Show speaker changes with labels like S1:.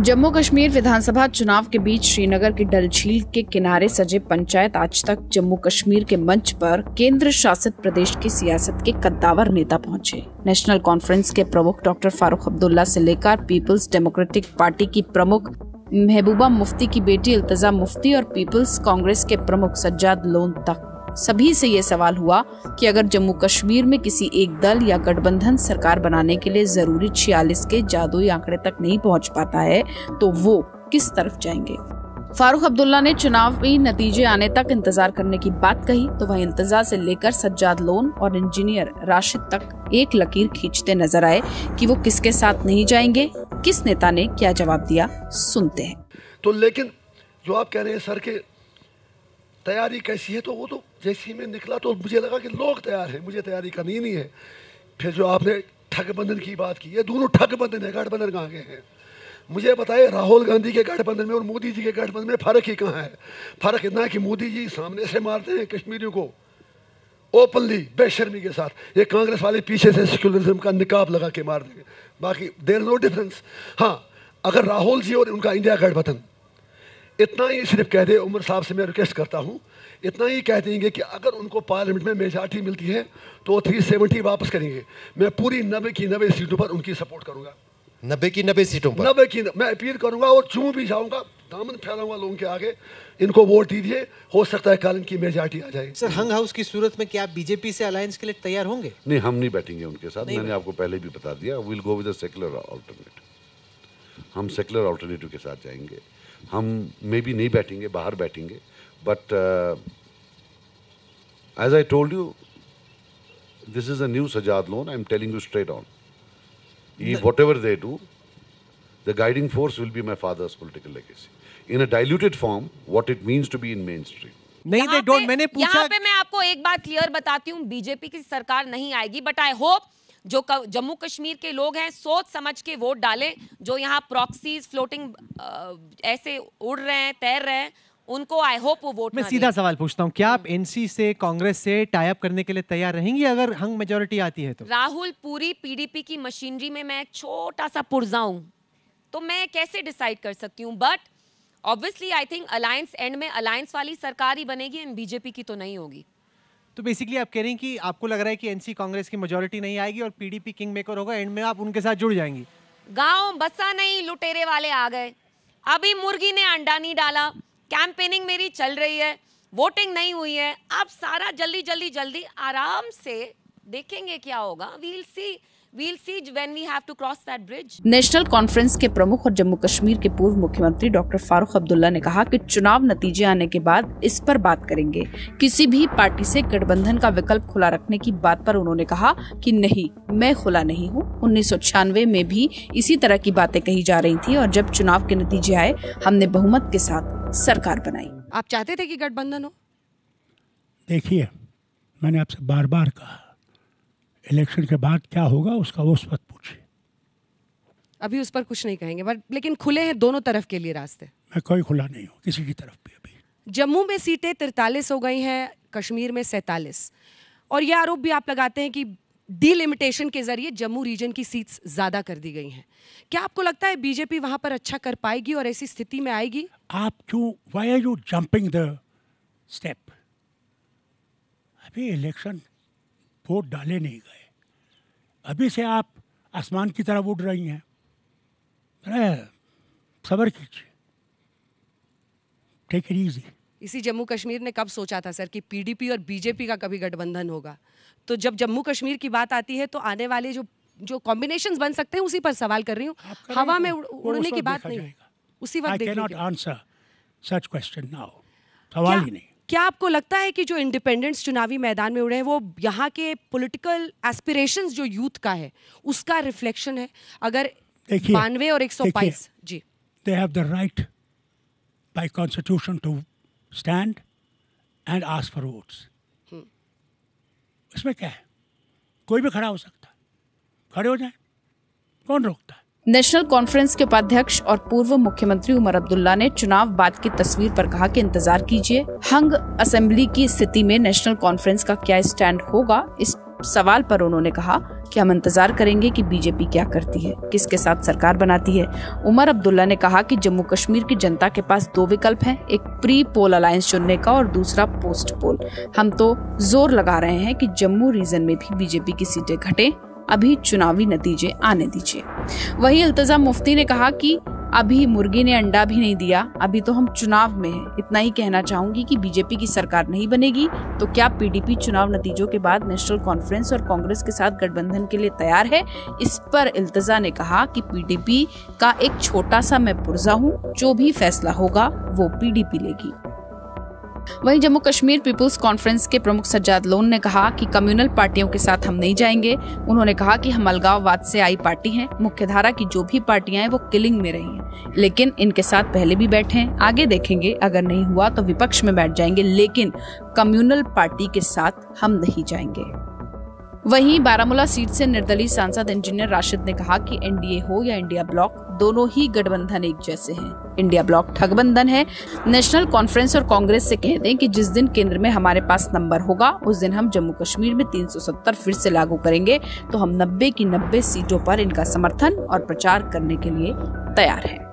S1: जम्मू कश्मीर विधानसभा चुनाव के बीच श्रीनगर की डल झील के किनारे सजे पंचायत आज तक जम्मू कश्मीर के मंच पर केंद्र शासित प्रदेश की सियासत के कद्दावर नेता पहुंचे। नेशनल कॉन्फ्रेंस के प्रमुख डॉक्टर फारूक अब्दुल्ला से लेकर पीपल्स डेमोक्रेटिक पार्टी की प्रमुख महबूबा मुफ्ती की बेटी इल्तिजा मुफ्ती और पीपल्स कांग्रेस के प्रमुख सज्जाद लोन तक सभी से ये सवाल हुआ कि अगर जम्मू कश्मीर में किसी एक दल या गठबंधन सरकार बनाने के लिए जरूरी 46 के जादुई आंकड़े तक नहीं पहुंच पाता है तो वो किस तरफ जाएंगे। फारूक अब्दुल्ला ने चुनावी नतीजे आने तक इंतजार करने की बात कही तो वहीं इल्तिजा से लेकर सज्जाद लोन और इंजीनियर राशिद तक एक लकीर खींचते नजर आए कि वो किसके साथ नहीं जाएंगे। किस नेता ने क्या जवाब दिया, सुनते हैं।
S2: तो लेकिन जो आप कह रहे हैं सर के तैयारी कैसी है, तो वो तो जैसे ही मैं निकला तो मुझे लगा कि लोग तैयार हैं, मुझे तैयारी करनी नहीं है। फिर जो आपने ठगबंधन की बात की, ये दोनों ठगबंधन है, गठबंधन कहाँ गए हैं? मुझे बताइए, राहुल गांधी के गठबंधन में और मोदी जी के गठबंधन में फ़र्क ही कहाँ है? फ़र्क इतना है कि मोदी जी सामने से मारते हैं कश्मीरियों को ओपनली बेशर्मी के साथ, ये कांग्रेस वाले पीछे से सेक्युलरिज्म का निकाब लगा के मार देंगे। बाकी देयर नो डिफरेंस। हाँ, अगर राहुल जी और उनका इंडिया गठबंधन इतना ही सिर्फ कह दे, उमर साहब से मैं रिक्वेस्ट करता हूँ, इतना ही कह देंगे कि अगर उनको पार्लियामेंट में मेजॉरिटी मिलती है तो 370 वापस करेंगे। मैं पूरी 90 की 90 सीटों पर उनकी सपोर्ट करूंगा।
S3: 90 की 90 सीटों पर
S2: 90 की मैं अपील करूंगा और चूं भी जाऊंगा, दामन फैलाऊंगा लोगों के आगे, इनको वोट दीजिए, हो सकता है कल इनकी मेजॉरिटी आ जाए।
S3: सर, हंग हाउस की सूरत में क्या आप बीजेपी से अलायंस के लिए तैयार होंगे?
S4: नहीं, हम नहीं बैठेंगे उनके साथ। मैंने आपको पहले भी बता दिया, will go with a secular alternative. हम सेक्युलर अल्टरनेटिव के साथ जाएंगे। हम मे भी नहीं बैठेंगे, बाहर बैठेंगे, but as I told you, this is a new Sajad Lone. I am telling you straight on, whatever they do, the guiding force will be my father's political legacy in a diluted form, what it means to be in mainstream.
S3: नहीं, they don't. मैंने पूछा,
S5: यहाँ पे मैं आपको एक बात clear बताती हूँ, बीजेपी की सरकार नहीं आएगी, बट आई होप जो जम्मू कश्मीर के लोग हैं सोच समझ के वोट डालें। जो यहाँ प्रॉक्सीज फ्लोटिंग ऐसे उड़ रहे हैं, तैर रहे हैं, उनको आई होप वो वोट।
S3: मैं सीधा सवाल पूछता हूँ, क्या आप एनसी से, कांग्रेस से टाई अप करने के लिए तैयार रहेंगी अगर हंग मेजॉरिटी आती है तो?
S5: राहुल, पूरी पीडीपी की मशीनरी में मैं एक छोटा सा पुर्जा हूं, तो मैं कैसे डिसाइड कर सकती हूँ? But obviously I think alliance and में अलायंस वाली सरकार ही बनेगी एंड बीजेपी की तो नहीं होगी।
S3: तो बेसिकली आप कह रही हैं कि आपको लग रहा है कि एनसी कांग्रेस की मेजॉरिटी नहीं आएगी और पीडीपी किंग मेकर होगा, एंड में आप उनके साथ जुड़ जाएंगी?
S5: गांव बसा नहीं, लुटेरे वाले आ गए। अभी मुर्गी ने अंडा नहीं डाला, कैंपेनिंग मेरी चल रही है, वोटिंग नहीं हुई है। आप सारा जल्दी आराम से देखेंगे क्या होगा। we'll see when we have to cross that bridge.
S1: National conference के प्रमुख और जम्मू कश्मीर के पूर्व मुख्यमंत्री डॉक्टर फारूक अब्दुल्ला ने कहा कि चुनाव नतीजे आने के बाद इस पर बात करेंगे। किसी भी पार्टी से गठबंधन का विकल्प खुला रखने की बात पर उन्होंने कहा कि नहीं, मैं खुला नहीं हूँ। 1996 में भी इसी तरह की बातें कही जा रही थी और जब चुनाव के नतीजे आए हमने बहुमत के साथ सरकार बनाई।
S6: आप चाहते थे कि गठबंधन हो?
S7: देखिए, मैंने आपसे बार बार कहा, इलेक्शन के बाद क्या होगा उसका उस वक्त पूछिए।
S6: अभी उस पर कुछ नहीं कहेंगे, बट लेकिन खुले हैं दोनों तरफ के लिए रास्ते।
S7: मैं कोई खुला नहीं हूँ किसी की तरफ भी। अभी
S6: जम्मू में सीटें 43 हो गई हैं, कश्मीर में 47, और यह आरोप भी आप लगाते हैं कि डिलिमिटेशन के जरिए जम्मू रीजन की सीट्स ज्यादा कर दी गई हैं। क्या आपको लगता है बीजेपी वहां पर अच्छा कर पाएगी और ऐसी स्थिति में आएगी?
S7: आप क्यों, why are you jumping the step? अभी इलेक्शन, वोट डाले नहीं गए, अभी से आप आसमान की तरफ उड़ रही हैं। सब्र कीजिए, टेक इट इजी।
S6: इसी जम्मू कश्मीर ने कब सोचा था सर कि पीडीपी और बीजेपी का कभी गठबंधन होगा? तो जब जम्मू कश्मीर की बात आती है तो आने वाले जो कॉम्बिनेशंस बन सकते हैं उसी पर सवाल कर रही हूँ। हवा में उड़ने की बात नहीं, उसी वक्त देखिए। I cannot answer
S7: such question now, सवाल ही नहीं।
S6: क्या आपको लगता है कि जो इंडिपेंडेंट्स चुनावी मैदान में उड़े हैं वो यहाँ के पॉलिटिकल एस्पिरेशंस जो यूथ का है उसका रिफ्लेक्शन है? अगर 92 और 122, जी,
S7: they have the right by constitution to stand and ask for votes. इसमें क्या है, कोई भी खड़ा हो सकता है, खड़े हो जाए, कौन रोकता है?
S1: नेशनल कॉन्फ्रेंस के उपाध्यक्ष और पूर्व मुख्यमंत्री उमर अब्दुल्ला ने चुनाव बाद की तस्वीर पर कहा कि इंतजार कीजिए। हंग असेंबली की स्थिति में नेशनल कॉन्फ्रेंस का क्या स्टैंड होगा, इस सवाल पर उन्होंने कहा कि हम इंतजार करेंगे कि बीजेपी क्या करती है, किसके साथ सरकार बनाती है। उमर अब्दुल्ला ने कहा कि जम्मू कश्मीर की जनता के पास दो विकल्प हैं, एक प्री पोल अलायंस चुनने का और दूसरा पोस्ट पोल। हम तो जोर लगा रहे हैं कि जम्मू रीजन में भी बीजेपी की सीटें घटे, अभी चुनावी नतीजे आने दीजिए। वहीं इल्तिजा मुफ्ती ने कहा कि अभी मुर्गी ने अंडा भी नहीं दिया, अभी तो हम चुनाव में हैं। इतना ही कहना चाहूंगी कि बीजेपी की सरकार नहीं बनेगी तो क्या पीडीपी चुनाव नतीजों के बाद नेशनल कॉन्फ्रेंस और कांग्रेस के साथ गठबंधन के लिए तैयार है। इस पर इल्तिजा ने कहा कि पीडीपी का एक छोटा सा मैं पुर्जा हूँ, जो भी फैसला होगा वो पीडीपी लेगी। वहीं जम्मू कश्मीर पीपुल्स कॉन्फ्रेंस के प्रमुख सज्जाद लोन ने कहा कि कम्युनल पार्टियों के साथ हम नहीं जाएंगे। उन्होंने कहा कि हम अलगाववाद से आई पार्टी हैं, मुख्यधारा की जो भी पार्टियां हैं वो किलिंग में रही हैं, लेकिन इनके साथ पहले भी बैठे हैं, आगे देखेंगे, अगर नहीं हुआ तो विपक्ष में बैठ जाएंगे, लेकिन कम्युनल पार्टी के साथ हम नहीं जाएंगे। वहीं बारामूला सीट से निर्दलीय सांसद इंजीनियर राशिद ने कहा कि एनडीए हो या इंडिया ब्लॉक, दोनों ही गठबंधन एक जैसे हैं। इंडिया ब्लॉक ठगबंधन है। नेशनल कॉन्फ्रेंस और कांग्रेस से कह दें कि जिस दिन केंद्र में हमारे पास नंबर होगा उस दिन हम जम्मू कश्मीर में 370 फिर से लागू करेंगे, तो हम 90 की 90 सीटों पर इनका समर्थन और प्रचार करने के लिए तैयार हैं।